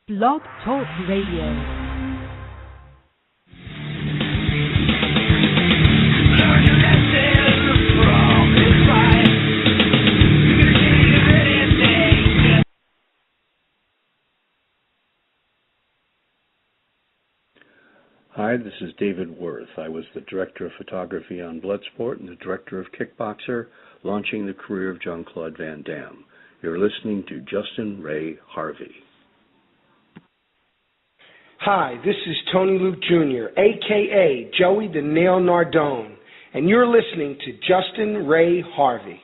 Blog Talk Radio. Hi, this is David Worth. I was the director of photography on Bloodsport and the director of Kickboxer, launching the career of Jean-Claude Van Damme. You're listening to Justin Ray Harvey. Hi, this is Tony Luke Jr., a.k.a. Joey the Nail Nardone, and you're listening to Justin Ray Harvey.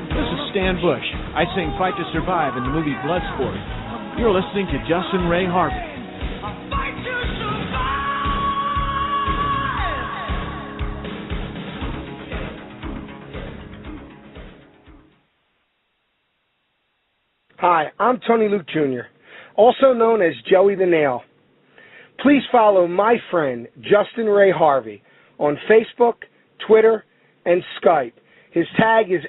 This is Stan Bush. I sing Fight to Survive in the movie Bloodsport. You're listening to Justin Ray Harvey. Hi, I'm Tony Luke Jr., also known as Joey the Nail. Please follow my friend Justin Ray Harvey on Facebook, Twitter, and Skype. His tag is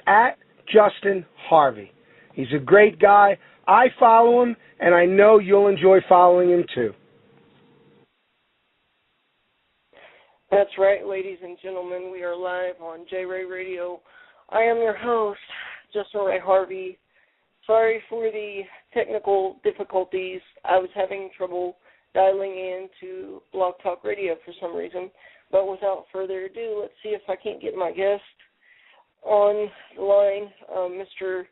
@Justin Harvey. He's a great guy. I follow him, and I know you'll enjoy following him too. That's right, ladies and gentlemen. We are live on J-Ray Radio. I am your host, Justin Ray Harvey. Sorry for the technical difficulties. I was having trouble dialing in to Blog Talk Radio for some reason. But without further ado, let's see if I can't get my guest on the line, Mr.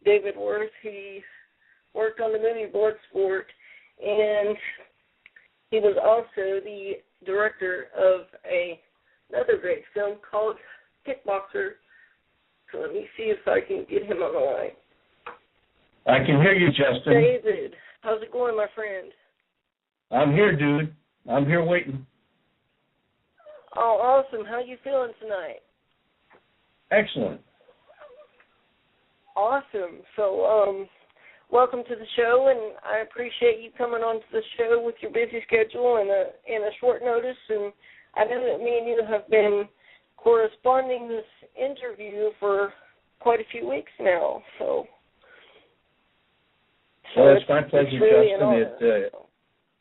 David Worth. He worked on the movie Bloodsport, and he was also the director of another great film called Kickboxer. So let me see if I can get him on the line. I can hear you, Justin. David, how's it going, my friend? I'm here, dude. I'm here waiting. Oh, awesome. How you feeling tonight? Excellent. Awesome. So, welcome to the show, and I appreciate you coming on to the show with your busy schedule and a short notice. And I know that me and you have been corresponding this interview for quite a few weeks now. So well, it's my pleasure, really Justin.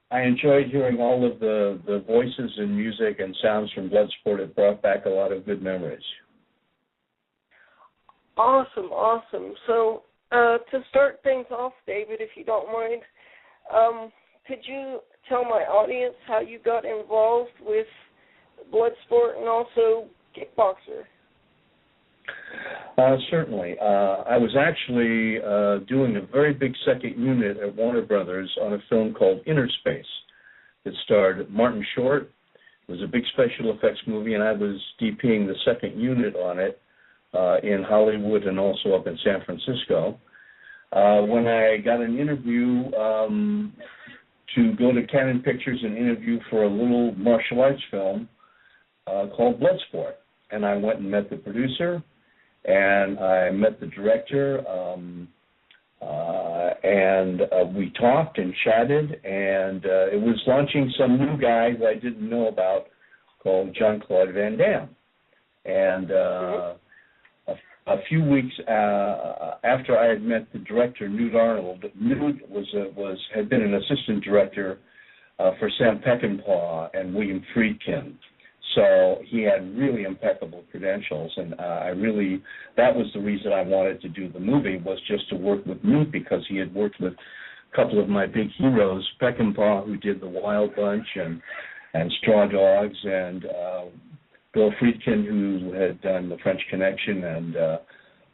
I enjoyed hearing all of the voices and music and sounds from Bloodsport. It brought back a lot of good memories. Awesome. So, to start things off, David, if you don't mind, could you tell my audience how you got involved with Bloodsport and also Kickboxer? Certainly. I was actually doing a very big second unit at Warner Brothers on a film called Inner Space. It starred Martin Short. It was a big special effects movie, and I was DPing the second unit on it in Hollywood and also up in San Francisco. When I got an interview to go to Canon Pictures and interview for a little martial arts film called Bloodsport, and I went and met the producer, and I met the director, and we talked and chatted, and it was launching some new guy that I didn't know about called Jean-Claude Van Damme. And a few weeks after I had met the director, Newt Arnold, Newt had been an assistant director for Sam Peckinpah and William Friedkin. So he had really impeccable credentials, and that was the reason I wanted to do the movie, was just to work with Newt, because he had worked with a couple of my big heroes, Peckinpah, who did The Wild Bunch and Straw Dogs, and Bill Friedkin, who had done The French Connection and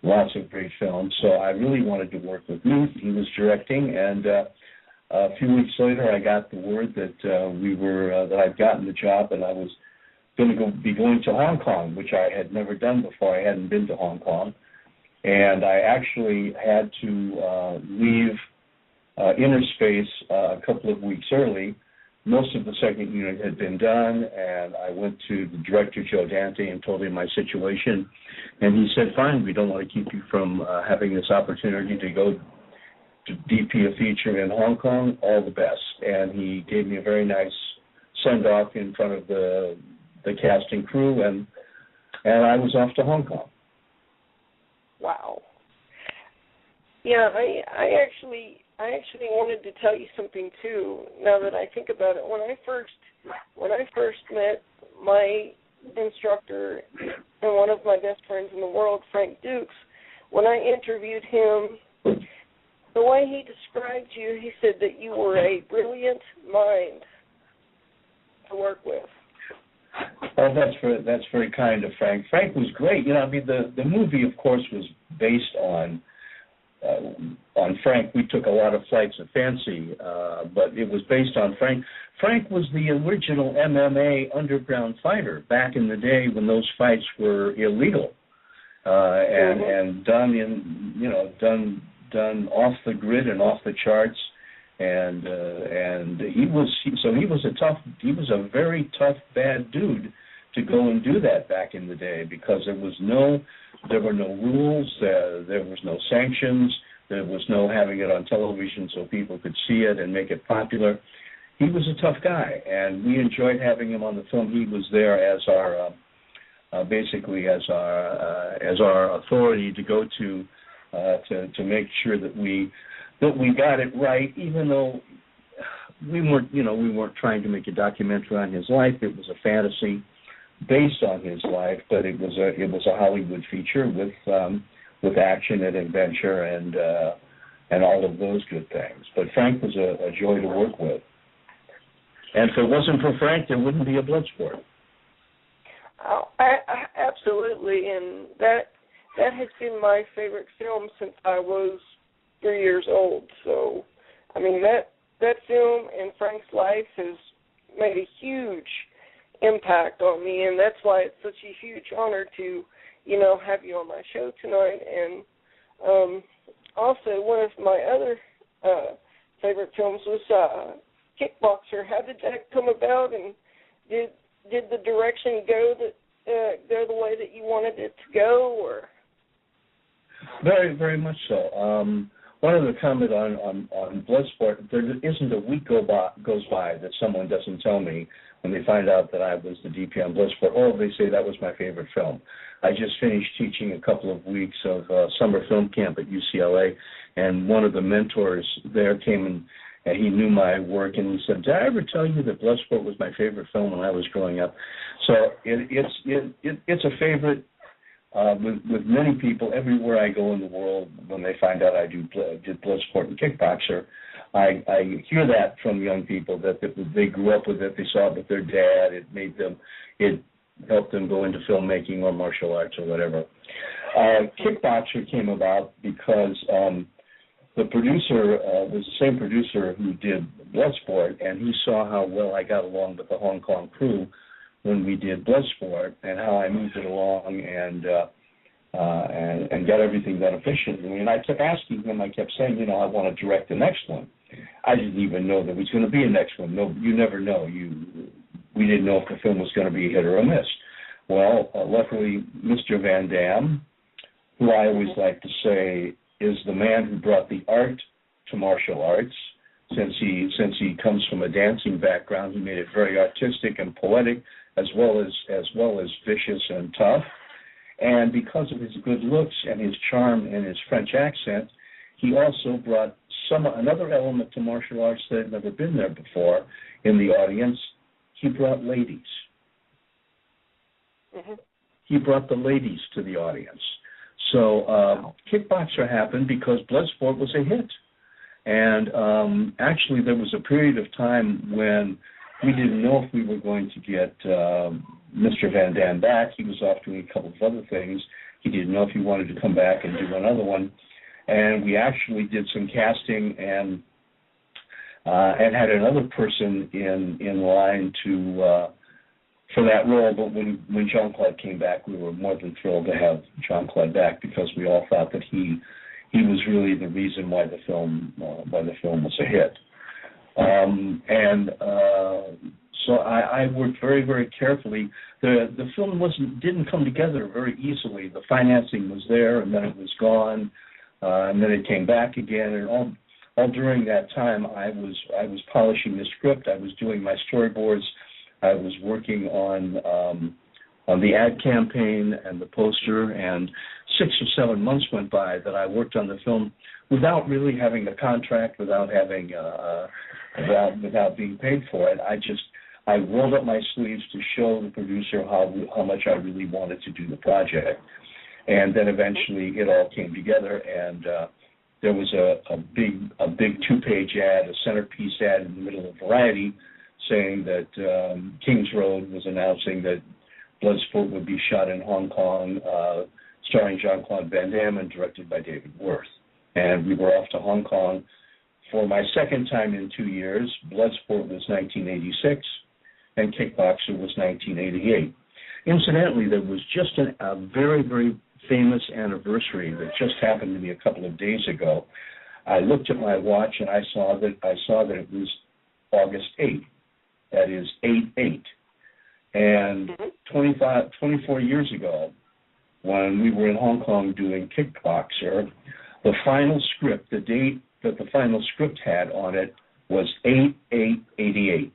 lots of great films. So I really wanted to work with Newt. He was directing, and a few weeks later I got the word that that I'd gotten the job, and I was going to be going to Hong Kong, which I had never done before. I hadn't been to Hong Kong. And I actually had to leave Inner Space a couple of weeks early. Most of the second unit had been done, and I went to the director, Joe Dante, and told him my situation. And he said, fine, we don't want to keep you from having this opportunity to go to DP a feature in Hong Kong. All the best. And he gave me a very nice send-off in front of the cast and crew, and I was off to Hong Kong. Wow. Yeah, I actually wanted to tell you something too. Now that I think about it, when I first met my instructor and one of my best friends in the world, Frank Dukes, when I interviewed him, the way he described you, he said that you were a brilliant mind to work with. Oh, that's very kind of Frank. Frank was great. I mean, the movie, of course, was based on Frank. We took a lot of flights of fancy, but it was based on Frank. Frank was the original MMA underground fighter back in the day when those fights were illegal and done in done off the grid and off the charts. And he was a very tough bad dude to go and do that back in the day, because there were no rules, there was no sanctions, there was no having it on television so people could see it and make it popular. He was a tough guy, and we enjoyed having him on the film. He was there as our basically as our authority to go to make sure that we got it right, even though we weren't trying to make a documentary on his life. It was a fantasy based on his life, but it was a Hollywood feature with action and adventure and all of those good things. But Frank was a joy to work with, and if it wasn't for Frank, there wouldn't be a Bloodsport. Oh, absolutely, and that has been my favorite film since I was 3 years old. So, I mean, that film and Frank's life has made a huge impact on me, and that's why it's such a huge honor to, have you on my show tonight. And also, one of my other favorite films was Kickboxer. How did that come about, and did the direction go the way that you wanted it to go, or? Very, very much so. One other comment on Bloodsport: there isn't a week goes by that someone doesn't tell me when they find out that I was the DP on Bloodsport. Oh, they say that was my favorite film. I just finished teaching a couple of weeks of summer film camp at UCLA, and one of the mentors there came and he knew my work, and he said, "Did I ever tell you that Bloodsport was my favorite film when I was growing up?" So it's a favorite. With many people everywhere I go in the world, when they find out I did Bloodsport and Kickboxer, I hear that from young people that they grew up with it, they saw it with their dad, it helped them go into filmmaking or martial arts or whatever. Kickboxer came about because the producer was the same producer who did Bloodsport, and he saw how well I got along with the Hong Kong crew when we did Bloodsport, and how I moved it along and got everything done efficiently. And I kept asking him, I kept saying, I want to direct the next one. I didn't even know there was going to be a next one. No, you never know. We didn't know if the film was going to be a hit or a miss. Well, luckily, Mr. Van Damme, who I always like to say is the man who brought the art to martial arts, since he comes from a dancing background, he made it very artistic and poetic, as well as vicious and tough. And because of his good looks and his charm and his French accent, he also brought another element to martial arts that had never been there before in the audience. He brought ladies. Mm-hmm. He brought the ladies to the audience. So Kickboxer happened because Bloodsport was a hit. And actually there was a period of time when we didn't know if we were going to get Mr. Van Damme back. He was off doing a couple of other things. He didn't know if he wanted to come back and do another one. And we actually did some casting and had another person in line for that role. But when Jean-Claude came back, we were more than thrilled to have Jean-Claude back, because we all thought that he was really the reason why the film was a hit. So I worked very, very carefully. The film didn't come together very easily. The financing was there, and then it was gone, and then it came back again. And all during that time, I was polishing the script. I was doing my storyboards. I was working on the ad campaign and the poster, and 6 or 7 months went by that I worked on the film without really having a contract, without having without being paid for it. I rolled up my sleeves to show the producer how much I really wanted to do the project, and then eventually it all came together. And there was a big 2-page ad, a centerpiece ad in the middle of Variety, saying that Kings Road was announcing that Bloodsport would be shot in Hong Kong, starring Jean-Claude Van Damme and directed by David Worth. And we were off to Hong Kong for my second time in 2 years. Bloodsport was 1986, and Kickboxer was 1988. Incidentally, there was just a very, very famous anniversary that just happened to me a couple of days ago. I looked at my watch and I saw that it was August 8th. That is 8/8. And 24 years ago, when we were in Hong Kong doing Kickboxer, the final script, the date that the final script had on it was 8/8/88,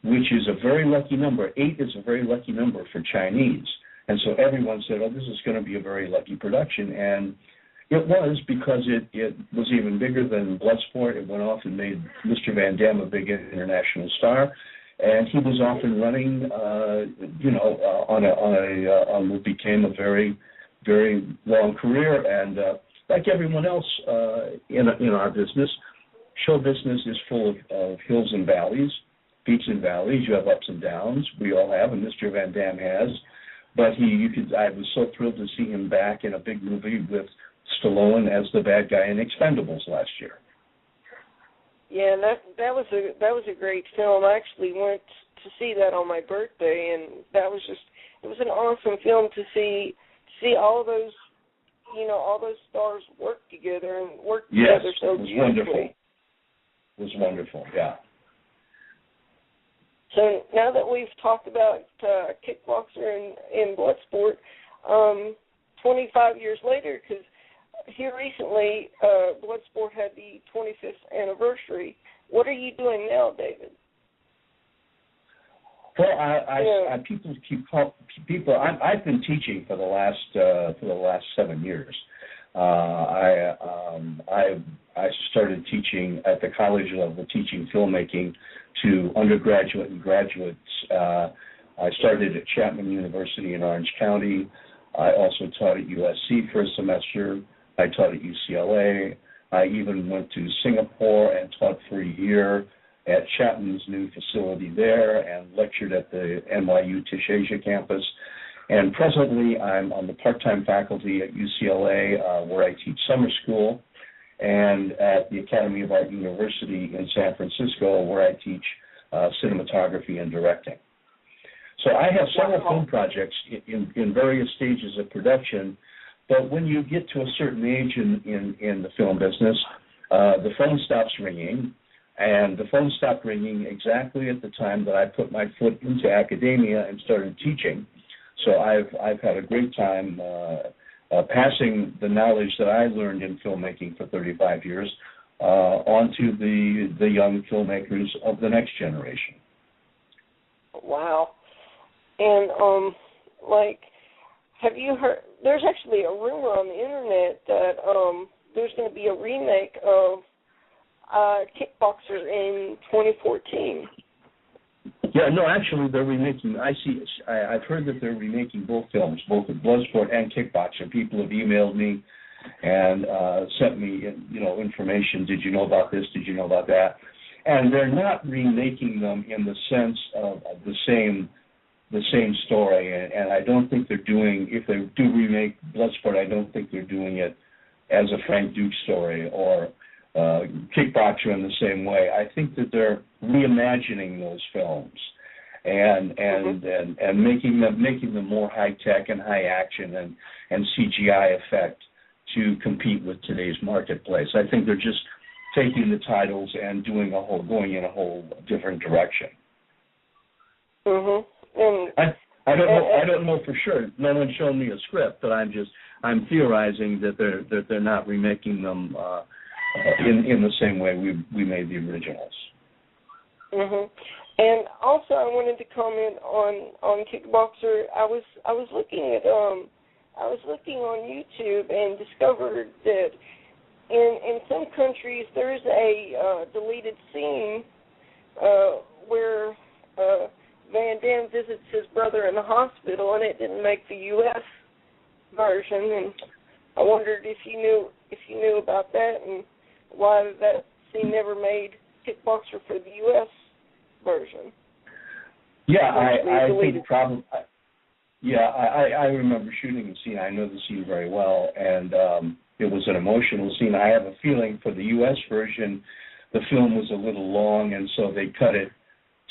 which is a very lucky number. 8 is a very lucky number for Chinese. And so everyone said, oh, this is going to be a very lucky production. And it was, because it was even bigger than Bloodsport. It went off and made Mr. Van Damme a big international star. And he was off and running, on what became a very, very long career. And like everyone else in our business, show business is full of hills and valleys, peaks and valleys. You have ups and downs. We all have, and Mr. Van Damme has. But I was so thrilled to see him back in a big movie with Stallone as the bad guy in Expendables last year. Yeah, that was a great film. I actually went to see that on my birthday, and it was an awesome film to see all those stars work together and work together so beautifully. Wonderful. It was wonderful. Yeah. So now that we've talked about Kickboxer and Bloodsport, 25 years later, because here recently Bloodsport had the 25th anniversary. What are you doing now, David? Well, I've been teaching for the last 7 years. I started teaching at the college level, teaching filmmaking to undergraduate and graduates. I started at Chapman University in Orange County. I also taught at USC for a semester. I taught at UCLA. I even went to Singapore and taught for a year at Chapman's new facility there and lectured at the NYU Tisch Asia campus. And presently I'm on the part-time faculty at UCLA where I teach summer school, and at the Academy of Art University in San Francisco where I teach cinematography and directing. So I have several film projects in various stages of production, but when you get to a certain age in the film business, the phone stops ringing, and the phone stopped ringing exactly at the time that I put my foot into academia and started teaching. So I've had a great time passing the knowledge that I learned in filmmaking for 35 years on to the young filmmakers of the next generation. Wow. And, have you heard, there's actually a rumor on the internet that there's going to be a remake of Kickboxer in 2014. Yeah, no, actually they're remaking, I've heard that they're remaking both films, both Bloodsport and Kickboxer. People have emailed me and sent me, information. Did you know about this? Did you know about that? And they're not remaking them in the sense of the same story. And I don't think they're doing, if they do remake Bloodsport, I don't think they're doing it as a Frank Duke story or Kickboxer in the same way. I think that they're reimagining those films and making them more high tech and high action and CGI effect to compete with today's marketplace. I think they're just taking the titles and going in a whole different direction. Mhm. I don't know for sure. No one's shown me a script, but I'm theorizing that they're not remaking them in the same way we made the originals. Mhm. And also, I wanted to comment on Kickboxer. I was looking I was looking on YouTube and discovered that in some countries there's a deleted scene where Van Damme visits his brother in the hospital, and it didn't make the U.S. version. And I wondered if you knew about that and why that scene never made Kickboxer for the U.S. version. Yeah, I think probably. Yeah, I remember shooting the scene. I know the scene very well, and it was an emotional scene. I have a feeling for the U.S. version, the film was a little long, and so they cut it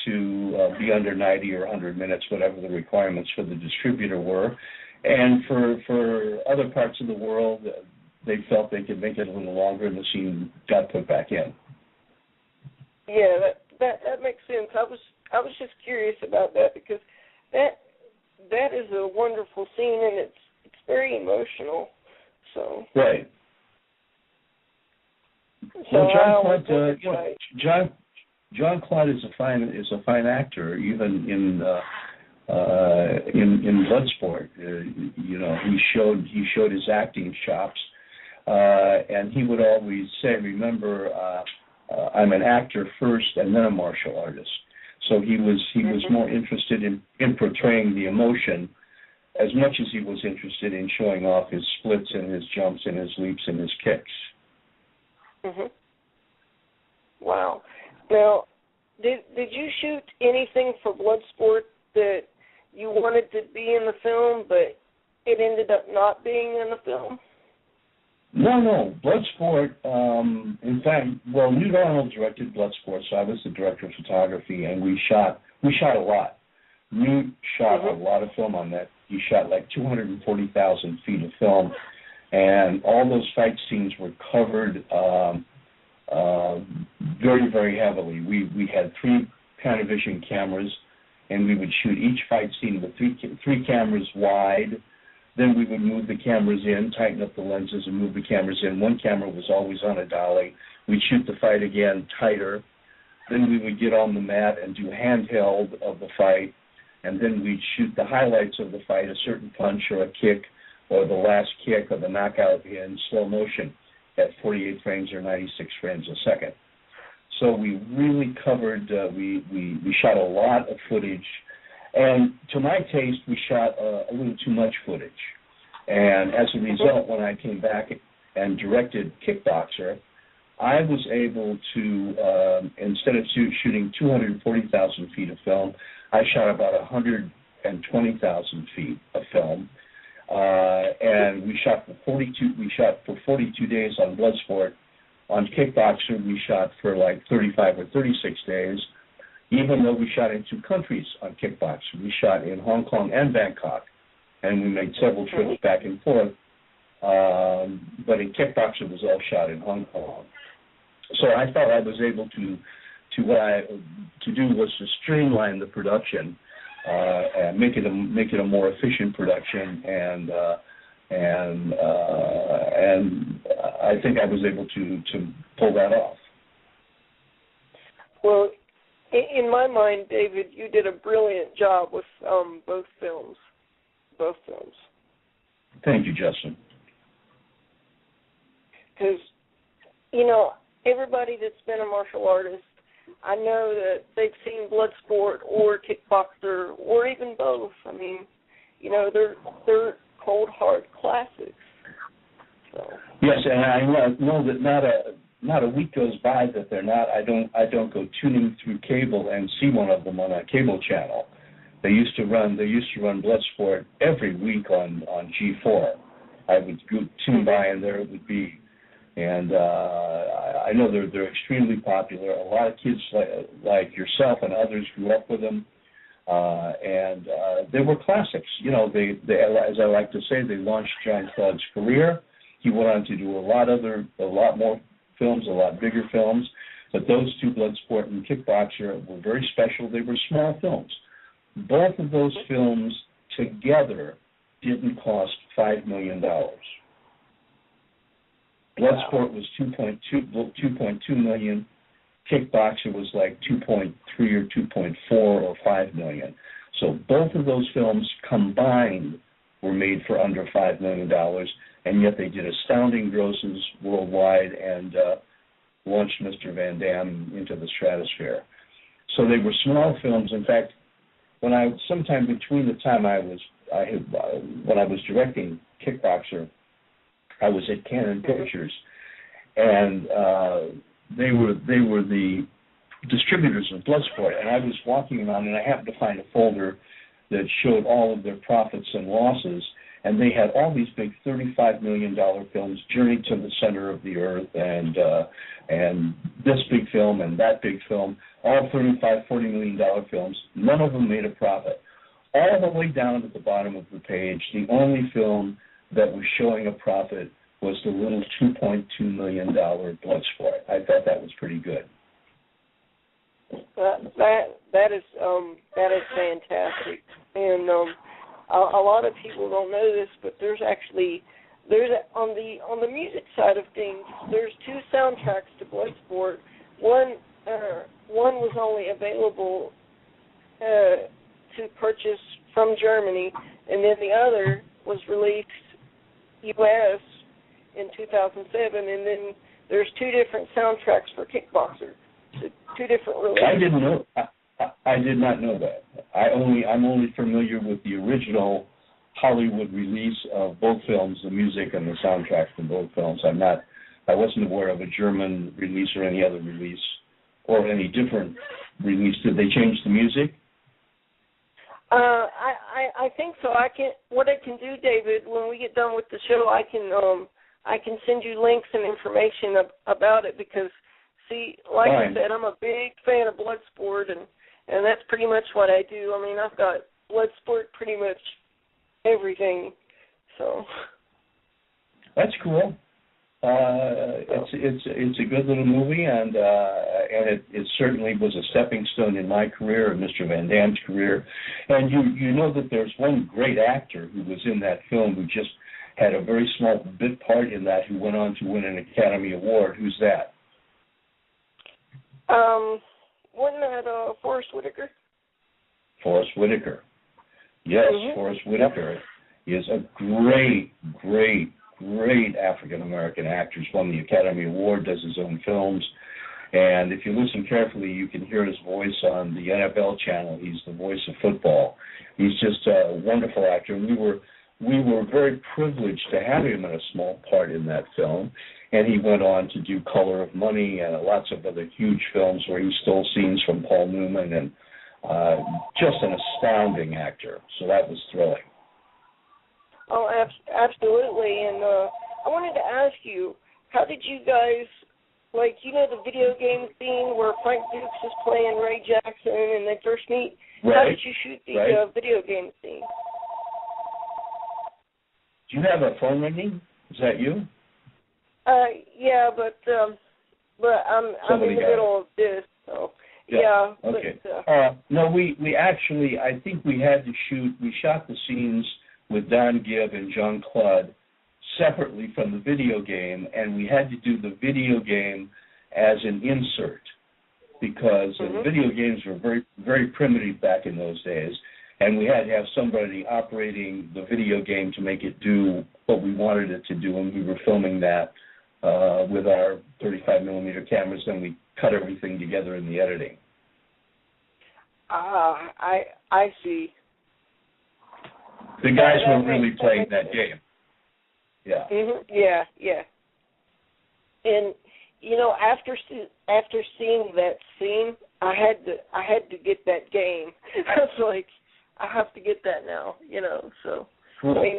to be under 90 or 100 minutes, whatever the requirements for the distributor were. And for other parts of the world, they felt they could make it a little longer, and the scene got put back in. Yeah, that makes sense. I was just curious about that because that is a wonderful scene, and it's very emotional. So right. So well, Jean-Claude is a fine actor, even in Bloodsport. He showed his acting chops, and he would always say, "Remember, I'm an actor first, and then a martial artist." So he was more interested in portraying the emotion as much as he was interested in showing off his splits and his jumps and his leaps and his kicks. Mhm. Wow. Now, did you shoot anything for Bloodsport that you wanted to be in the film, but it ended up not being in the film? No. Bloodsport, in fact, Newt Arnold directed Bloodsport, so I was the director of photography, and we shot a lot. Newt shot a lot of film on that. He shot like 240,000 feet of film, and all those fight scenes were covered very, very heavily. We had 3 Panavision cameras, and we would shoot each fight scene with three cameras wide. Then we would move the cameras in, tighten up the lenses, and move the cameras in. One camera was always on a dolly. We'd shoot the fight again tighter. Then we would get on the mat and do handheld of the fight, and then we'd shoot the highlights of the fight, a certain punch or a kick or the last kick or the knockout in slow motion at 48 frames or 96 frames a second. So we really covered, we shot a lot of footage. And to my taste, we shot a little too much footage. And as a result, when I came back and directed Kickboxer, I was able to, instead of shooting 240,000 feet of film, I shot about 120,000 feet of film. And we shot for 42 days on Bloodsport. On Kickboxer, we shot for like 35 or 36 days. Even though we shot in 2 countries on Kickboxer, we shot in Hong Kong and Bangkok, and we made several trips back and forth. But in Kickboxer, it was all shot in Hong Kong. So I thought I was able to do was to streamline the production and make it a more efficient production, and I think I was able to pull that off. Well, in my mind, David, you did a brilliant job with both films. Thank you, Justin. Because, everybody that's been a martial artist, I know that they've seen Bloodsport or Kickboxer or even both. I mean, they're cold, hard classics. So. Yes, and I know that not a week goes by that they're not. I don't go tuning through cable and see one of them on a cable channel. They used to run Bloodsport every week on G4. I would go tune by, and there it would be. And I know they're extremely popular. A lot of kids like yourself and others grew up with them, and they were classics. They as I like to say, they launched Jean-Claude's career. He went on to do a lot more films, a lot bigger films, but those 2, Bloodsport and Kickboxer, were very special. They were small films. Both of those films together didn't cost $5 million. Bloodsport was $2.2 million. Kickboxer was like 2.3 or 2.4 or 5 million. So both of those films combined were made for under $5 million, and yet they did astounding grosses worldwide and launched Mr. Van Damme into the stratosphere. So they were small films. In fact, sometime between the time when I was directing Kickboxer, I was at Canon Pictures, and they were the distributors of Bloodsport, and I was walking around, and I happened to find a folder that showed all of their profits and losses, and they had all these big $35 million films, Journey to the Center of the Earth, and this big film and that big film, all $35, $40 million films. None of them made a profit. All the way down at the bottom of the page, the only film that was showing a profit was the little $2.2 million Bloodsport. I thought that was pretty good. That is fantastic, and a lot of people don't know this, but there's on the music side of things, there's two soundtracks to Bloodsport. One was only available to purchase from Germany, and then the other was released U.S. in 2007, and then there's two different soundtracks for Kickboxer. So two different releases. I didn't know. I did not know that. I'm only familiar with the original Hollywood release of both films, the music and the soundtrack from both films. I wasn't aware of a German release or any other release or any different release. Did they change the music? I think so. What I can do, David, when we get done with the show, I can send you links and information about it because, see, like I said, I'm a big fan of Bloodsport, and that's pretty much what I do. I mean, I've got Bloodsport pretty much everything, so. That's cool. It's a good little movie, and it certainly was a stepping stone in my career and Mr. Van Damme's career. And you know that there's one great actor who was in that film who just had a very small bit part in that who went on to win an Academy Award. Who's that? Wasn't that Forrest Whitaker? Forrest Whitaker. Yes, Mm-hmm. Forrest Whitaker is a great African-American actor. He's won the Academy Award, does his own films. And if you listen carefully, you can hear his voice on the NFL channel. He's the voice of football. He's just a wonderful actor. And we were very privileged to have him in a small part in that film. And he went on to do Color of Money and lots of other huge films where he stole scenes from Paul Newman, and just an astounding actor. So that was thrilling. Oh, absolutely. And I wanted to ask you, how did you guys, like, you know the video game scene where Frank Dukes is playing Ray Jackson and they first meet? Right. How did you shoot the video game scene? Do you have a phone ringing? Is that you? Yeah, but I'm in the middle of this, so yeah. Okay. But, no, we actually, I think we shot the scenes with Don Gibb and Jean-Claude separately from the video game, and we had to do the video game as an insert because the video games were very, very primitive back in those days, and we had to have somebody operating the video game to make it do what we wanted it to do, and we were filming that with our 35mm cameras, then we cut everything together in the editing. I see. The guys were really playing that game. Yeah. Mm-hmm. Yeah. And you know, after seeing that scene, I had to get that game. I was like, I have to get that now. You know, so cool. I mean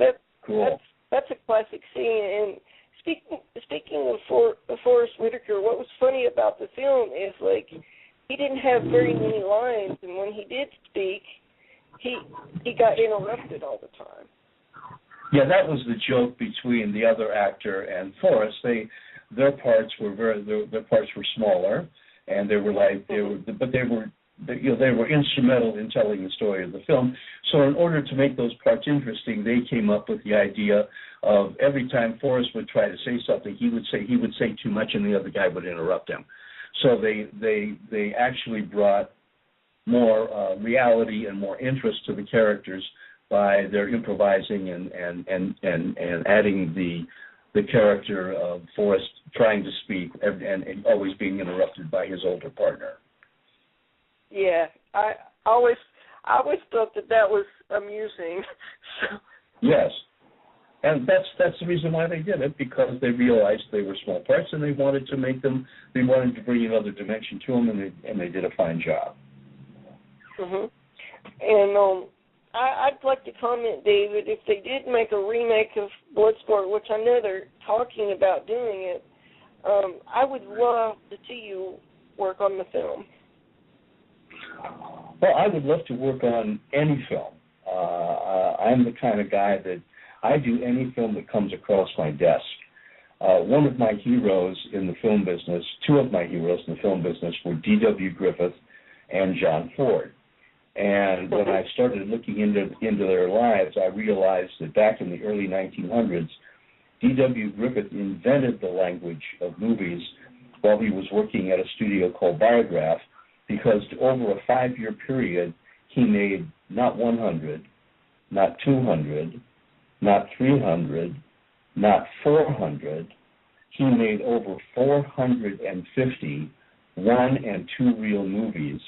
that's a classic scene. And speaking of Forrest Whitaker, what was funny about the film is like he didn't have very many lines, and when he did speak, he got interrupted all the time. Yeah, that was the joke between the other actor and Forrest. Their parts were smaller, and they were instrumental in telling the story of the film. So in order to make those parts interesting, they came up with the idea of every time Forrest would try to say something, he would say too much, and the other guy would interrupt him. So they actually brought more reality and more interest to the characters by their improvising and adding the character of Forrest trying to speak and always being interrupted by his older partner. Yeah, I always thought that was amusing. Yes, and that's the reason why they did it, because they realized they were small parts and they wanted to bring another dimension to them, and they did a fine job. Mhm. And I'd like to comment, David, if they did make a remake of Bloodsport, which I know they're talking about doing it, I would love to see you work on the film. Well, I would love to work on any film. I'm the kind of guy that I do any film that comes across my desk. One of my heroes in the film business, two of my heroes in the film business were D.W. Griffith and John Ford. And when I started looking into their lives, I realized that back in the early 1900s, D.W. Griffith invented the language of movies while he was working at a studio called Biograph, because over a 5-year period, he made not 100, not 200, not 300, not 400. He made over 450 one- and two-reel movies,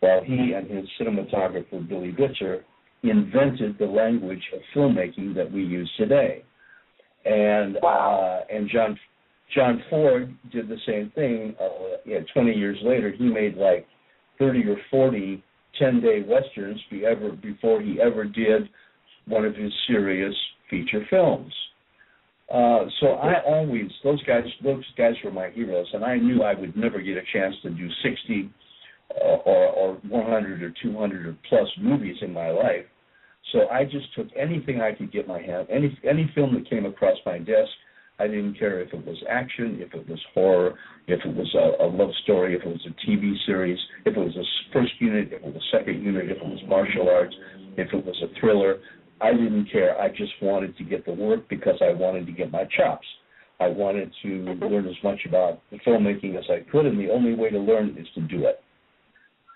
while he and his cinematographer, Billy Bitzer, invented the language of filmmaking that we use today. And and John Ford did the same thing. 20 years later, he made like 30 or 40 10-day westerns before he ever did one of his serious feature films. So those guys were my heroes, and I knew I would never get a chance to do 60 or 100 or 200 or plus movies in my life. So I just took anything I could get my hand, any film that came across my desk. I didn't care if it was action, if it was horror, if it was a love story, if it was a TV series, if it was a first unit, if it was a second unit, if it was martial arts, if it was a thriller. I didn't care. I just wanted to get the work because I wanted to get my chops. I wanted to learn as much about the filmmaking as I could, and the only way to learn is to do it.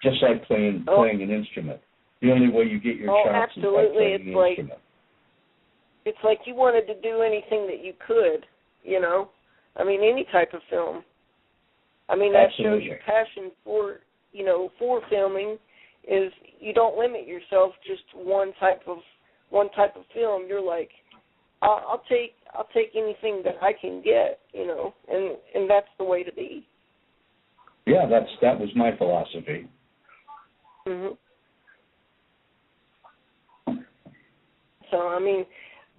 Just like playing an instrument. The only way you get your chops is by playing the instrument. It's like you wanted to do anything that you could, you know? I mean, any type of film. I mean, that shows your passion for filming is you don't limit yourself just one type of film. You're like, I'll take anything that I can get, you know, and that's the way to be. Yeah, that was my philosophy. Mhm. So I mean,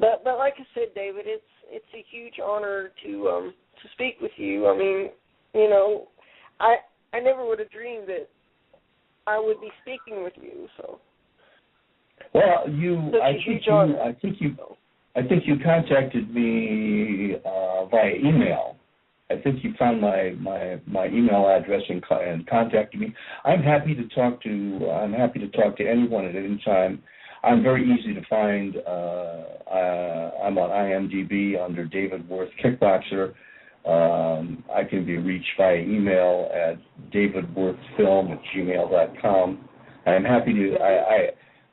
but like I said, David, it's a huge honor to speak with you. I mean, you know, I never would have dreamed that I would be speaking with you. So. Well, I think you contacted me via email. I think you found my email address and contacted me. I'm happy to talk to anyone at any time. I'm very easy to find. I'm on IMDb under David Worth Kickboxer. I can be reached via email at davidworthfilm@gmail.com. I'm happy to.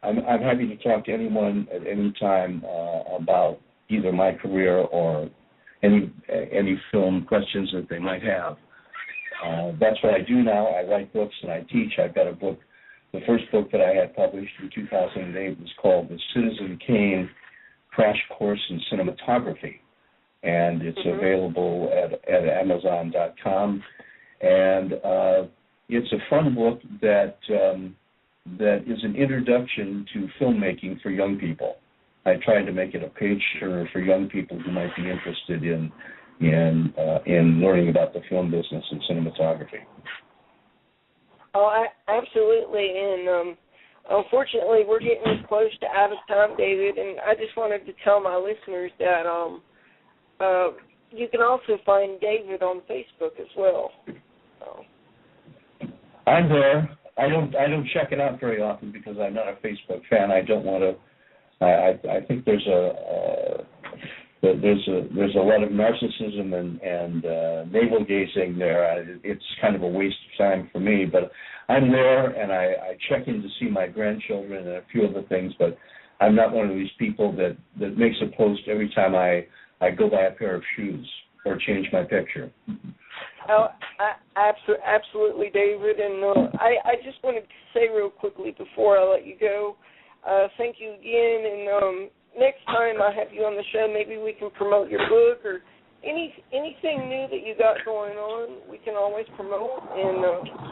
I'm happy to talk to anyone at any time about either my career or any film questions that they might have. That's what I do now. I write books and I teach. I've got a book. The first book that I had published in 2008 was called The Citizen Kane Crash Course in Cinematography, and it's available at Amazon.com. And it's a fun book that is an introduction to filmmaking for young people. I tried to make it a page turner for young people who might be interested in learning about the film business and cinematography. Oh, absolutely. And unfortunately, we're getting close to out of time, David. And I just wanted to tell my listeners that you can also find David on Facebook as well. So. I'm there. I don't check it out very often because I'm not a Facebook fan. I don't want to. I think there's a lot of narcissism and navel gazing there. It's kind of a waste of time for me. But I'm there, and I check in to see my grandchildren and a few other things. But I'm not one of these people that makes a post every time I go buy a pair of shoes or change my picture. Oh, absolutely, David. And I just wanted to say real quickly before I let you go, thank you again. And next time I have you on the show, maybe we can promote your book or anything new that you got going on. We can always promote. And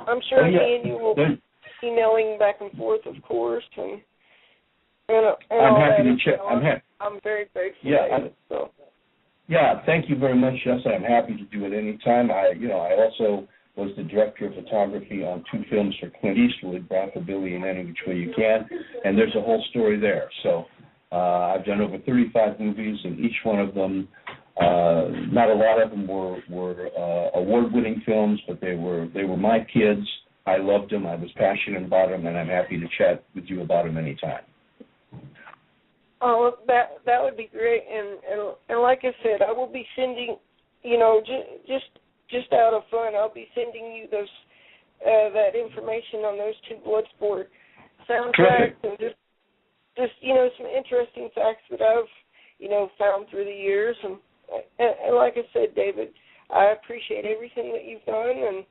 I'm sure me and you will be emailing back and forth, of course. And I'm happy to check. I'm very grateful. Yeah. David, so. Yeah, thank you very much, Justin. I'm happy to do it anytime. I also was the director of photography on 2 films for Clint Eastwood, Bronco Billy and Any Which Way You Can, and there's a whole story there. So I've done over 35 movies, and each one of them, not a lot of them were award-winning films, but they were my kids. I loved them. I was passionate about them, and I'm happy to chat with you about them anytime. Oh, that would be great, and like I said, I will be sending, just out of fun, I'll be sending you those that information on those 2 Bloodsport soundtracks. Perfect. And just some interesting facts that I've found through the years, and like I said, David, I appreciate everything that you've done,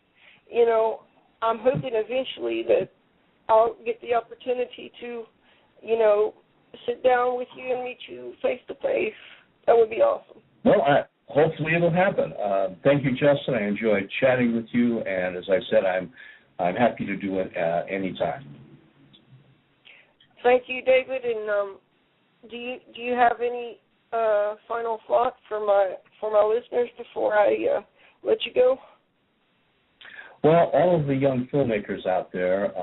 and I'm hoping eventually that I'll get the opportunity to sit down with you and meet you face to face. That would be awesome. Well, hopefully it'll happen. Thank you, Justin. I enjoyed chatting with you, and as I said, I'm happy to do it anytime. Thank you, David. And do you have any final thoughts for my listeners before I let you go? Well, all of the young filmmakers out there,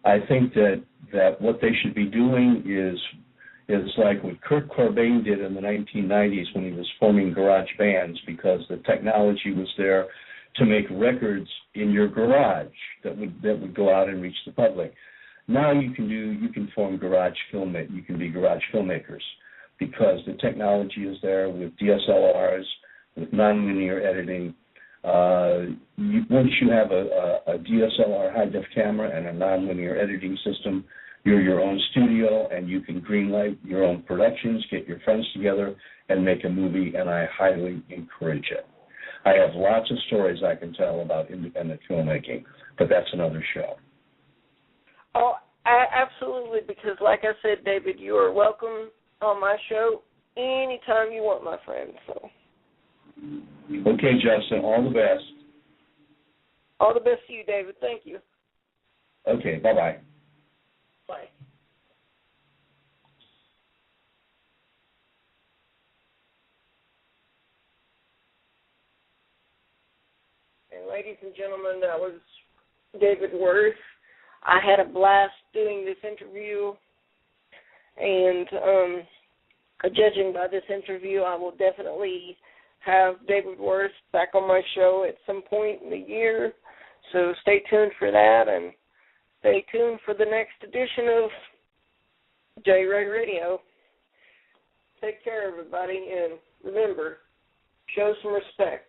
I think that what they should be doing is like what Kurt Cobain did in the 1990s when he was forming garage bands, because the technology was there to make records in your garage that would go out and reach the public. Now you can form you can be garage filmmakers, because the technology is there with DSLRs, with nonlinear editing. Once you have a DSLR high-def camera and a nonlinear editing system, you're your own studio, and you can greenlight your own productions, get your friends together, and make a movie, and I highly encourage it. I have lots of stories I can tell about independent filmmaking, but that's another show. Oh, absolutely, because like I said, David, you are welcome on my show anytime you want, my friend. So. Okay, Justin, all the best. All the best to you, David. Thank you. Okay, bye-bye. Bye. And ladies and gentlemen, that was David Worth. I had a blast doing this interview, and judging by this interview, I will definitely have David Worth back on my show at some point in the year. So stay tuned for that, and stay tuned for the next edition of J. Ray Radio. Take care, everybody, and remember, show some respect.